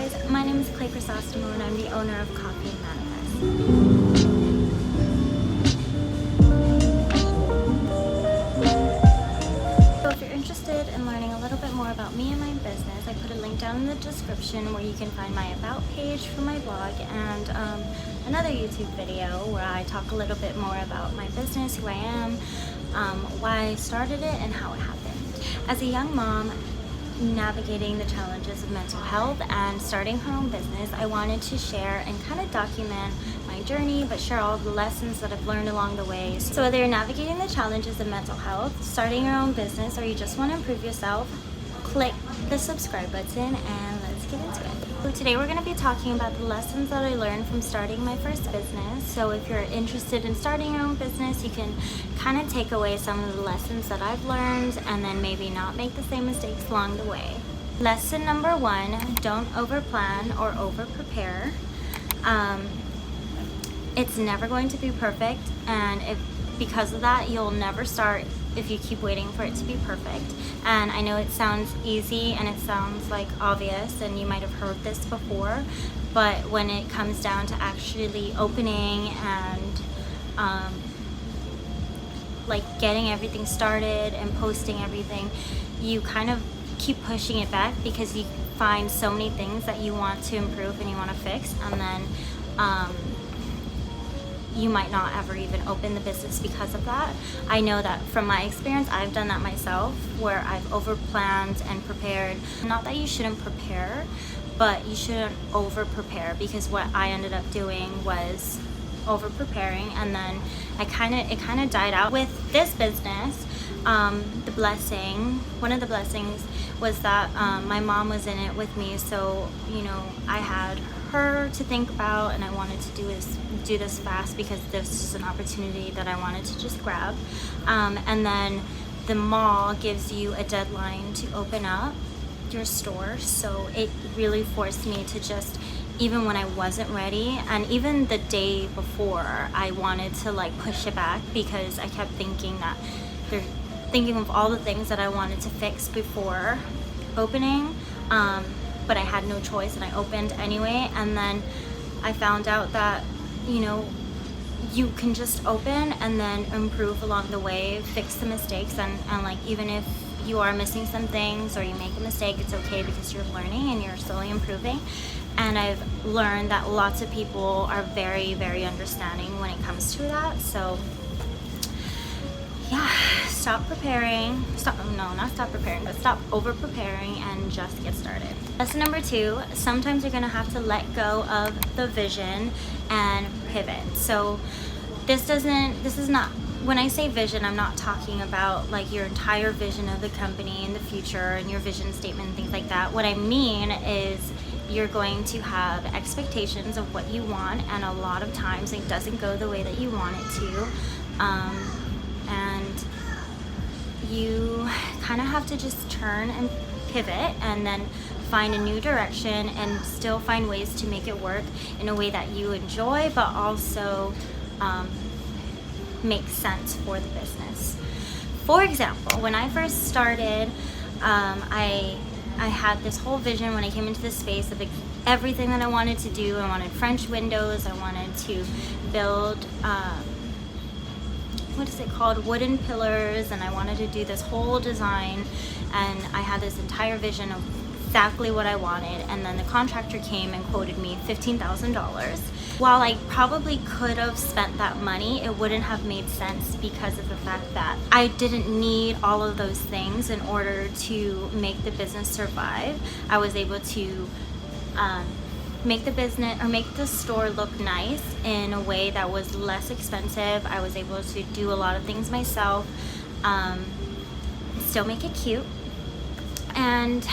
guys, my name is Clay Chrysostomo and I'm the owner of Coffee and Manifest. So if you're interested in learning a little bit more about me and my business, I put a link down in the description where you can find my about page for my blog and another YouTube video where I talk a little bit more about my business, who I am, why I started it, and how it happened. As a young mom, navigating the challenges of mental health and starting her own business, I wanted to share and kind of document my journey, but share all the lessons that I've learned along the way. So whether you're navigating the challenges of mental health, starting your own business, or you just want to improve yourself, click the subscribe button and let's get into it. So today we're going to be talking about the lessons that I learned from starting my first business. So if you're interested in starting your own business, you can kind of take away some of the lessons that I've learned and then maybe not make the same mistakes along the way. Lesson number 1, don't overplan or overprepare. It's never going to be perfect, and because of that, you'll never start if you keep waiting for it to be perfect. And I know it sounds easy and it sounds like obvious, and you might have heard this before, but when it comes down to actually opening and like getting everything started and posting everything, you kind of keep pushing it back because you find so many things that you want to improve and you want to fix, and then you might not ever even open the business because of that. I know that from my experience, I've done that myself, where I've overplanned and prepared. Not that you shouldn't prepare, but you shouldn't over prepare, because what I ended up doing was over preparing, and then it kind of died out. With this business, one of the blessings was that my mom was in it with me, so I had her to think about, and I wanted to do this fast because this is an opportunity that I wanted to just grab. And then the mall gives you a deadline to open up your store, so it really forced me to just, even when I wasn't ready, and even the day before, I wanted to push it back because I kept thinking of all the things that I wanted to fix before opening, but I had no choice and I opened anyway. And then I found out that you can just open and then improve along the way, fix the mistakes, and even if you are missing some things or you make a mistake, it's okay because you're learning and you're slowly improving. And I've learned that lots of people are very, very understanding when it comes to that. So yeah, stop over preparing and just get started. Lesson number 2, sometimes you're gonna have to let go of the vision and pivot. So when I say vision, I'm not talking about your entire vision of the company in the future and your vision statement and things like that. What I mean is you're going to have expectations of what you want, and a lot of times it doesn't go the way that you want it to. And you kind of have to just turn and pivot and then find a new direction and still find ways to make it work in a way that you enjoy, but also makes sense for the business. For example, when I first started, I had this whole vision when I came into this space of everything that I wanted to do. I wanted French windows, I wanted to build wooden pillars, and I wanted to do this whole design, and I had this entire vision of exactly what I wanted. And then the contractor came and quoted me $15,000. While I probably could have spent that money, it wouldn't have made sense because of the fact that I didn't need all of those things in order to make the business survive. I was able to make the store look nice in a way that was less expensive. I was able to do a lot of things myself, still make it cute, and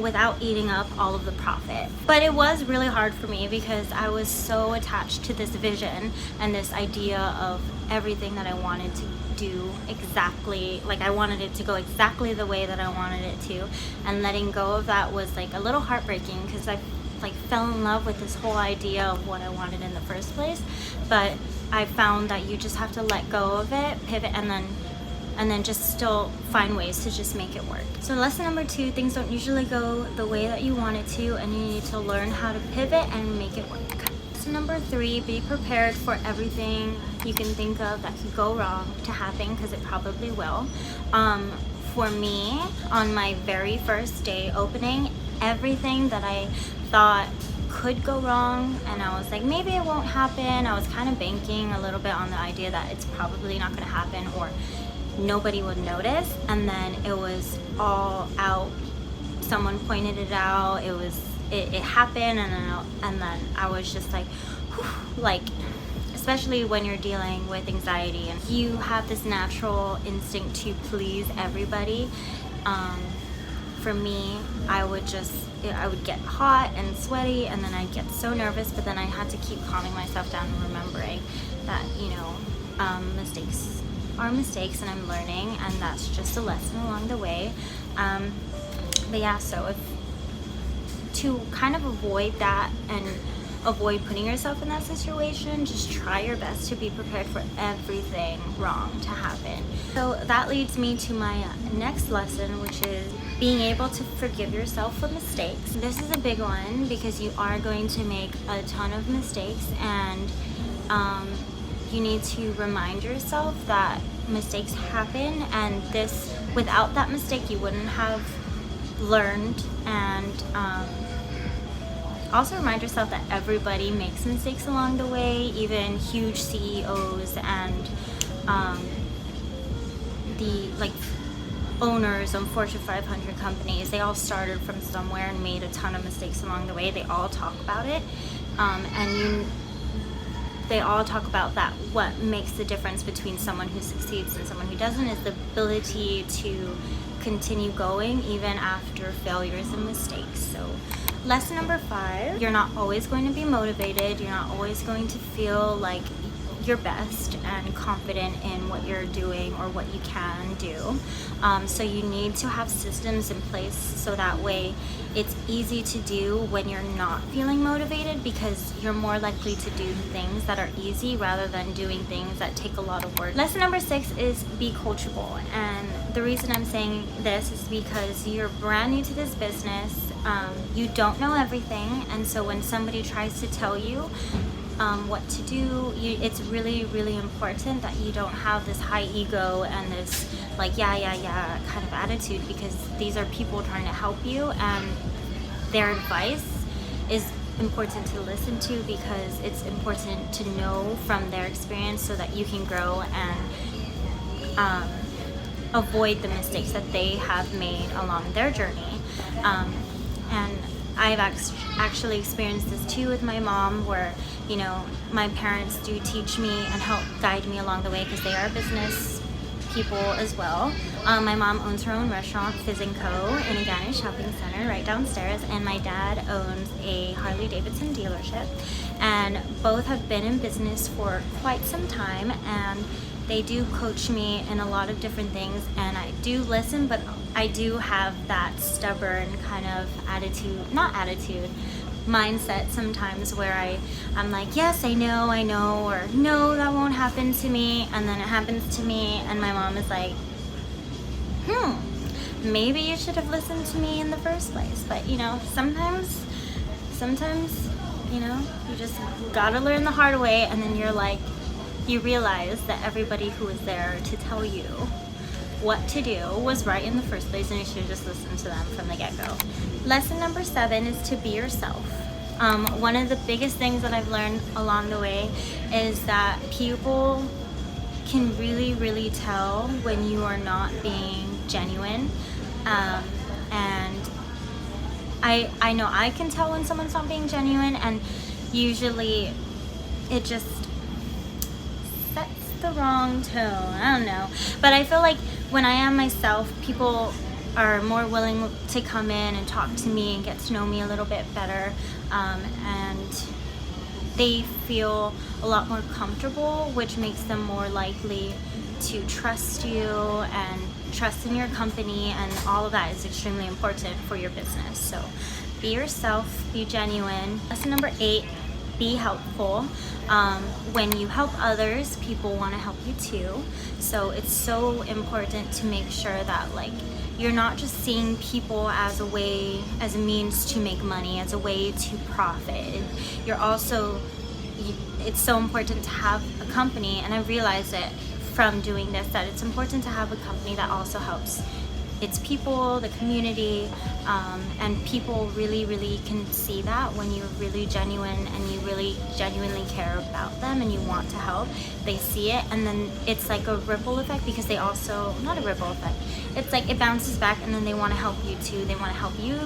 without eating up all of the profit. But it was really hard for me because I was so attached to this vision and this idea of everything that I wanted to do exactly, I wanted it to go exactly the way that I wanted it to, and letting go of that was a little heartbreaking because I fell in love with this whole idea of what I wanted in the first place. But I found that you just have to let go of it, pivot, and and then just still find ways to just make it work. So lesson number 2, things don't usually go the way that you want it to, and you need to learn how to pivot and make it work. Lesson number 3, be prepared for everything you can think of that could go wrong to happen, because it probably will. For me, on my very first day opening, everything that I thought could go wrong, and I was like, maybe it won't happen. I was kind of banking a little bit on the idea that it's probably not going to happen or nobody would notice, and then it was all out. Someone pointed it out. It happened, and then I was just like, whew, like, especially when you're dealing with anxiety and you have this natural instinct to please everybody. For me, I would get hot and sweaty, and then I'd get so nervous, but then I had to keep calming myself down and remembering that, mistakes are mistakes, and I'm learning, and that's just a lesson along the way. But yeah, so to kind of avoid that and avoid putting yourself in that situation, just try your best to be prepared for everything wrong to happen. So that leads me to my next lesson, which is being able to forgive yourself for mistakes. This is a big one because you are going to make a ton of mistakes, and you need to remind yourself that mistakes happen, and without that mistake you wouldn't have learned. And also remind yourself that everybody makes mistakes along the way, even huge CEOs and the owners of Fortune 500 companies. They all started from somewhere and made a ton of mistakes along the way. They all talk about it, they all talk about that. What makes the difference between someone who succeeds and someone who doesn't is the ability to continue going even after failures and mistakes. So lesson number 5, you're not always going to be motivated. You're not always going to feel like your best and confident in what you're doing or what you can do. So you need to have systems in place so that way it's easy to do when you're not feeling motivated, because you're more likely to do things that are easy rather than doing things that take a lot of work. Lesson number 6 is be coachable. And the reason I'm saying this is because you're brand new to this business. You don't know everything, and so when somebody tries to tell you what to do, it's really, really important that you don't have this high ego and this yeah kind of attitude, because these are people trying to help you, and their advice is important to listen to, because it's important to know from their experience so that you can grow and avoid the mistakes that they have made along their journey. And I've actually experienced this too with my mom, where my parents do teach me and help guide me along the way, because they are business people as well. My mom owns her own restaurant, Fizz & Co. in a Ghana shopping center right downstairs, and my dad owns a Harley Davidson dealership, and both have been in business for quite some time, and they do coach me in a lot of different things, and I do listen, but I do have that stubborn kind of mindset sometimes, where I'm like, yes, I know, or no, that won't happen to me, and then it happens to me, and my mom is like, maybe you should have listened to me in the first place. But sometimes you just gotta learn the hard way, and then you realize that everybody who was there to tell you what to do was right in the first place, and you should just listen to them from the get-go. Lesson number 7 is to be yourself. One of the biggest things that I've learned along the way is that people can really, really tell when you are not being genuine. And I know I can tell when someone's not being genuine, and usually it just sets the wrong tone. I don't know. But I feel like when I am myself, people are more willing to come in and talk to me and get to know me a little bit better, and they feel a lot more comfortable, which makes them more likely to trust you and trust in your company, and all of that is extremely important for your business. So be yourself, be genuine. Lesson number 8 be helpful. When you help others, people want to help you too. So it's so important to make sure that like you're not just seeing people as a means to make money, as a way to profit. You're also, it's so important to have a company, and I realized it from doing this, that it's important to have a company that also helps its people, the community, and people really can see that when you're really genuine and you really genuinely care about them and you want to help. They see it, and then it's like a ripple effect, because they also, not a ripple effect, it's like it bounces back, and then they want to help you too. They want to help you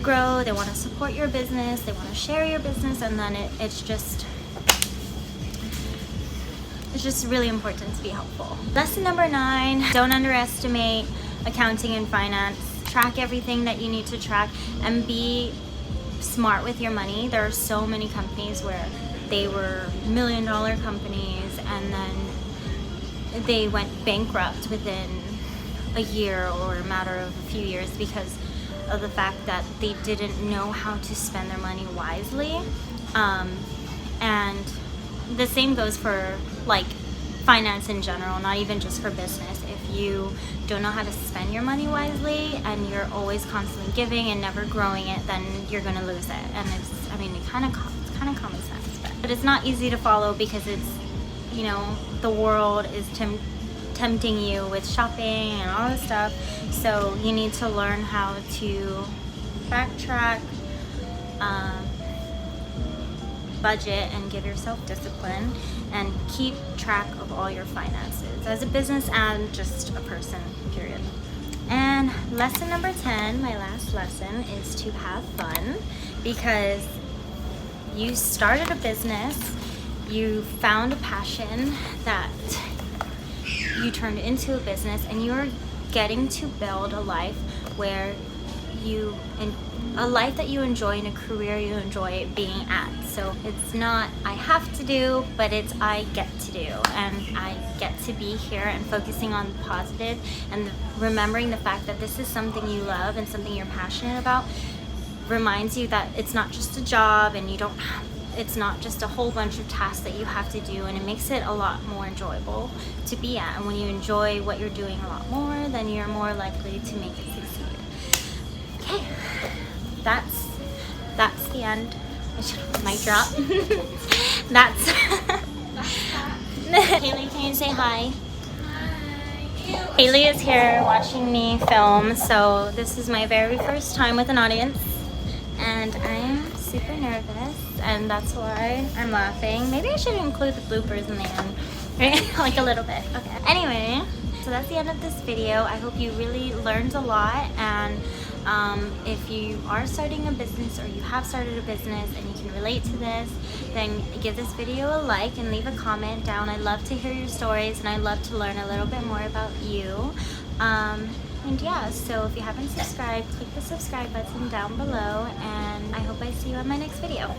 grow, they want to support your business, they want to share your business, and then it's just really important to be helpful. Lesson number 9, don't underestimate accounting and finance. Track everything that you need to track and be smart with your money. There are so many companies where they were $1 million companies and then they went bankrupt within a year or a matter of a few years because of the fact that they didn't know how to spend their money wisely. And the same goes for like finance in general, not even just for business. If you don't know how to spend your money wisely and you're always constantly giving and never growing it, then you're gonna lose it. And it's kind of common sense, but it's not easy to follow because it's, you know, the world is tempting you with shopping and all this stuff. So you need to learn how to backtrack, budget, and give yourself discipline, and keep track of all your finances as a business and just a person, period. And lesson number 10, my last lesson, is to have fun, because you started a business, you found a passion that you turned into a business, and you're getting to build a life where a life that you enjoy and a career you enjoy being at. So it's not I have to do, but it's I get to do, and I get to be here and focusing on the positive and remembering the fact that this is something you love and something you're passionate about reminds you that it's not just a job, and it's not just a whole bunch of tasks that you have to do, and it makes it a lot more enjoyable to be at. And when you enjoy what you're doing a lot more, then you're more likely to make it succeed. Okay, that's the end. Mic drop. That's Haley, can you say hi? Hi. Haley is here watching me film, so this is my very first time with an audience, and I'm super nervous, and that's why I'm laughing. Maybe I should include the bloopers in the end, right? Like a little bit. Okay. Anyway, so that's the end of this video. I hope you really learned a lot, and if you are starting a business or you have started a business and you can relate to this, then give this video a like and leave a comment down. I love to hear your stories, and I love to learn a little bit more about you. And yeah, so if you haven't subscribed, click the subscribe button down below, and I hope I see you on my next video.